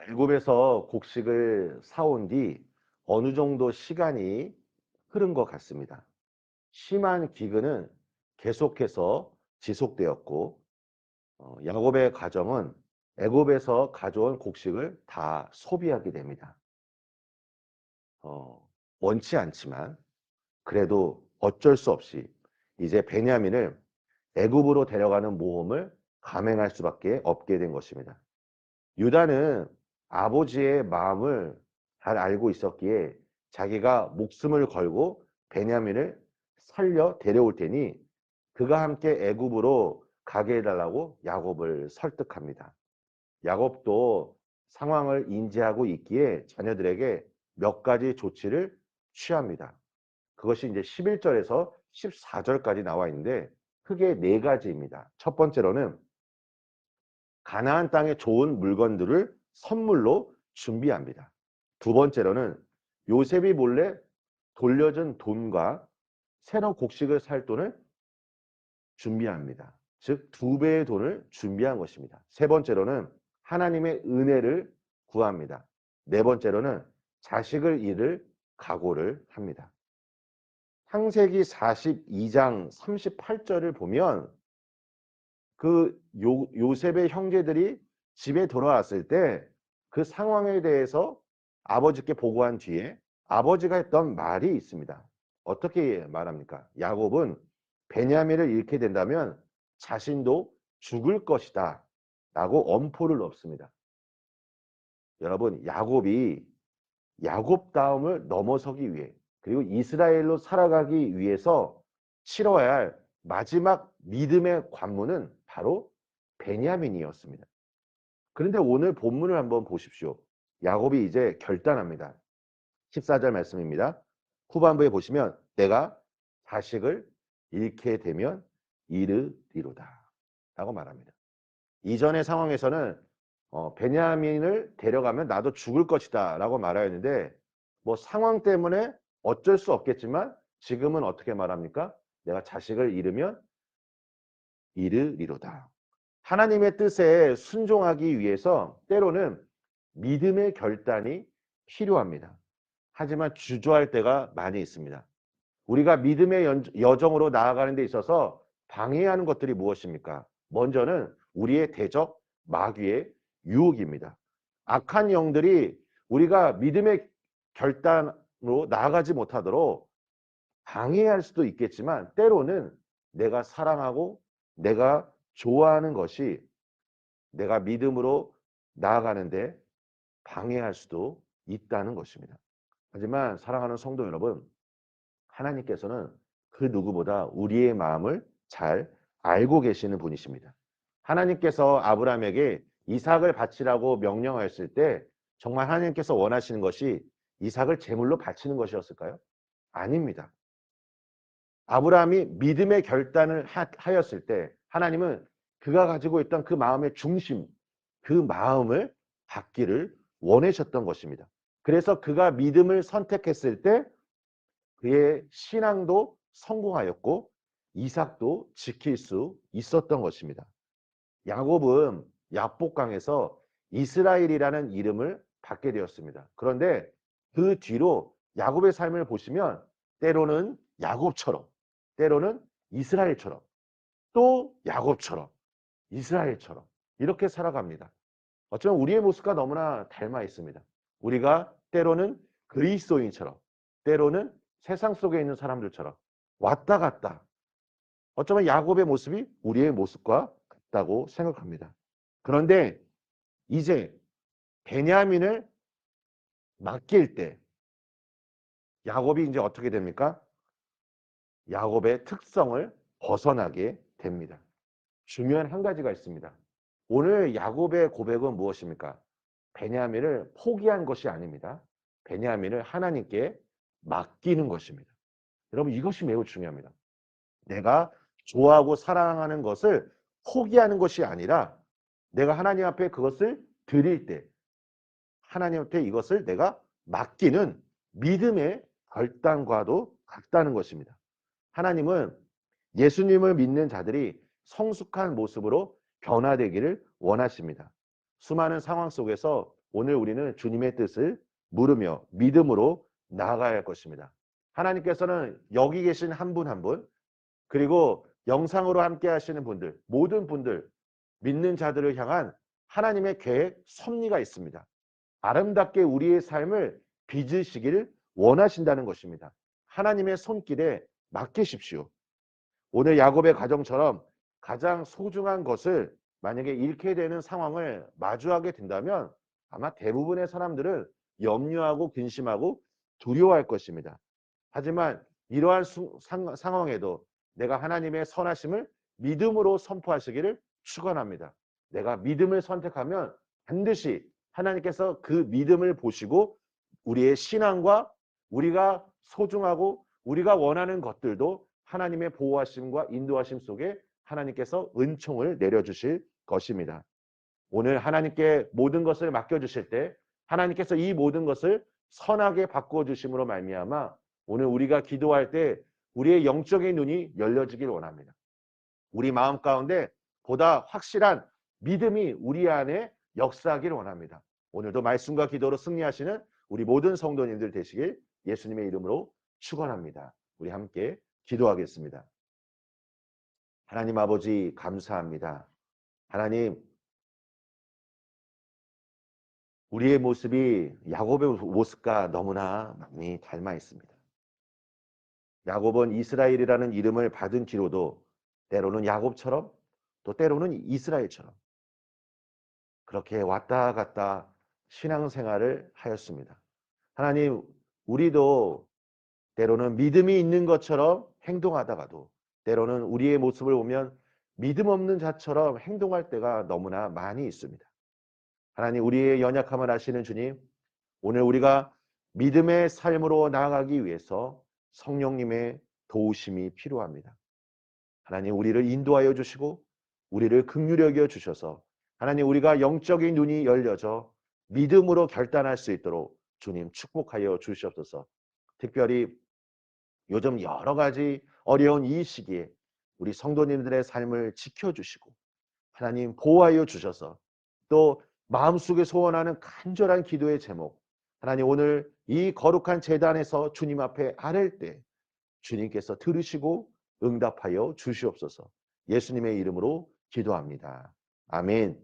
애굽에서 곡식을 사온 뒤 어느 정도 시간이 흐른 것 같습니다. 심한 기근은 계속해서 지속되었고 야곱의 가정은 애굽에서 가져온 곡식을 다 소비하게 됩니다. 어, 원치 않지만 그래도 어쩔 수 없이 이제 베냐민을 애굽으로 데려가는 모험을 감행할 수밖에 없게 된 것입니다. 유다는 아버지의 마음을 잘 알고 있었기에 자기가 목숨을 걸고 베냐민을 살려 데려올 테니 그가 함께 애굽으로 가게 해달라고 야곱을 설득합니다. 야곱도 상황을 인지하고 있기에 자녀들에게 몇 가지 조치를 취합니다. 그것이 이제 11절에서 14절까지 나와 있는데 크게 네 가지입니다. 첫 번째로는 가나안 땅의 좋은 물건들을 선물로 준비합니다. 두 번째로는 요셉이 몰래 돌려준 돈과 새로 곡식을 살 돈을 준비합니다. 즉, 두 배의 돈을 준비한 것입니다. 세 번째로는 하나님의 은혜를 구합니다. 네 번째로는 자식을 잃을 각오를 합니다. 창세기 42장 38절을 보면 요셉의 형제들이 집에 돌아왔을 때 그 상황에 대해서 아버지께 보고한 뒤에 아버지가 했던 말이 있습니다. 어떻게 말합니까? 야곱은 베냐민을 잃게 된다면 자신도 죽을 것이다 라고 엄포를 넣습니다. 여러분, 야곱이 야곱다움을 넘어서기 위해 그리고 이스라엘로 살아가기 위해서 치러야 할 마지막 믿음의 관문은 바로 베냐민이었습니다. 그런데 오늘 본문을 한번 보십시오. 야곱이 이제 결단합니다. 14절 말씀입니다. 후반부에 보시면 내가 자식을 잃게 되면 이르리로다 라고 말합니다. 이전의 상황에서는 베냐민을 데려가면 나도 죽을 것이다 라고 말하였는데 뭐 상황 때문에 어쩔 수 없겠지만 지금은 어떻게 말합니까? 내가 자식을 잃으면 이르리로다. 하나님의 뜻에 순종하기 위해서 때로는 믿음의 결단이 필요합니다. 하지만 주저할 때가 많이 있습니다. 우리가 믿음의 여정으로 나아가는 데 있어서 방해하는 것들이 무엇입니까? 먼저는 우리의 대적 마귀의 유혹입니다. 악한 영들이 우리가 믿음의 결단으로 나아가지 못하도록 방해할 수도 있겠지만 때로는 내가 사랑하고 내가 좋아하는 것이 내가 믿음으로 나아가는데 방해할 수도 있다는 것입니다. 하지만 사랑하는 성도 여러분, 하나님께서는 그 누구보다 우리의 마음을 잘 알고 계시는 분이십니다. 하나님께서 아브라함에게 이삭을 바치라고 명령하였을 때 정말 하나님께서 원하시는 것이 이삭을 제물로 바치는 것이었을까요? 아닙니다. 아브라함이 믿음의 결단을 하였을 때 하나님은 그가 가지고 있던 그 마음의 중심, 그 마음을 받기를 원하셨던 것입니다. 그래서 그가 믿음을 선택했을 때 그의 신앙도 성공하였고 이삭도 지킬 수 있었던 것입니다. 야곱은 야복강에서 이스라엘이라는 이름을 받게 되었습니다. 그런데 그 뒤로 야곱의 삶을 보시면 때로는 야곱처럼, 때로는 이스라엘처럼, 또 야곱처럼, 이스라엘처럼 이렇게 살아갑니다. 어쩌면 우리의 모습과 너무나 닮아 있습니다. 우리가 때로는 그리스도인처럼, 때로는 세상 속에 있는 사람들처럼 왔다 갔다. 어쩌면 야곱의 모습이 우리의 모습과 같다고 생각합니다. 그런데 이제 베냐민을 맡길 때 야곱이 이제 어떻게 됩니까? 야곱의 특성을 벗어나게 됩니다. 중요한 한 가지가 있습니다. 오늘 야곱의 고백은 무엇입니까? 베냐민을 포기한 것이 아닙니다. 베냐민을 하나님께 맡기는 것입니다. 여러분, 이것이 매우 중요합니다. 내가 좋아하고 사랑하는 것을 포기하는 것이 아니라 내가 하나님 앞에 그것을 드릴 때 하나님한테 이것을 내가 맡기는 믿음의 결단과도 같다는 것입니다. 하나님은 예수님을 믿는 자들이 성숙한 모습으로 변화되기를 원하십니다. 수많은 상황 속에서 오늘 우리는 주님의 뜻을 물으며 믿음으로 나아가야 할 것입니다. 하나님께서는 여기 계신 한 분 한 분, 그리고 영상으로 함께 하시는 분들, 모든 분들, 믿는 자들을 향한 하나님의 계획, 섭리가 있습니다. 아름답게 우리의 삶을 빚으시기를 원하신다는 것입니다. 하나님의 손길에 맡기십시오. 오늘 야곱의 가정처럼 가장 소중한 것을 만약에 잃게 되는 상황을 마주하게 된다면 아마 대부분의 사람들은 염려하고 근심하고 두려워할 것입니다. 하지만 이러한 상황에도 내가 하나님의 선하심을 믿음으로 선포하시기를 축원합니다. 내가 믿음을 선택하면 반드시 하나님께서 그 믿음을 보시고 우리의 신앙과 우리가 소중하고 우리가 원하는 것들도 하나님의 보호하심과 인도하심 속에 하나님께서 은총을 내려주실 것입니다. 오늘 하나님께 모든 것을 맡겨주실 때 하나님께서 이 모든 것을 선하게 바꿔주심으로 말미암아 오늘 우리가 기도할 때 우리의 영적인 눈이 열려지길 원합니다. 우리 마음 가운데 보다 확실한 믿음이 우리 안에 역사하길 원합니다. 오늘도 말씀과 기도로 승리하시는 우리 모든 성도님들 되시길 예수님의 이름으로 축원합니다. 우리 함께 기도하겠습니다. 하나님 아버지 감사합니다. 하나님, 우리의 모습이 야곱의 모습과 너무나 많이 닮아 있습니다. 야곱은 이스라엘이라는 이름을 받은 뒤로도 때로는 야곱처럼 또 때로는 이스라엘처럼 그렇게 왔다 갔다 신앙생활을 하였습니다. 하나님, 우리도 때로는 믿음이 있는 것처럼 행동하다가도 때로는 우리의 모습을 보면 믿음 없는 자처럼 행동할 때가 너무나 많이 있습니다. 하나님, 우리의 연약함을 아시는 주님, 오늘 우리가 믿음의 삶으로 나아가기 위해서 성령님의 도우심이 필요합니다. 하나님, 우리를 인도하여 주시고 우리를 긍휼히 여겨 주셔서 하나님, 우리가 영적인 눈이 열려져 믿음으로 결단할 수 있도록 주님 축복하여 주시옵소서. 특별히 요즘 여러 가지 어려운 이 시기에 우리 성도님들의 삶을 지켜주시고 하나님 보호하여 주셔서 또 마음속에 소원하는 간절한 기도의 제목, 하나님 오늘 이 거룩한 제단에서 주님 앞에 아랠 때 주님께서 들으시고 응답하여 주시옵소서. 예수님의 이름으로 기도합니다. 아멘.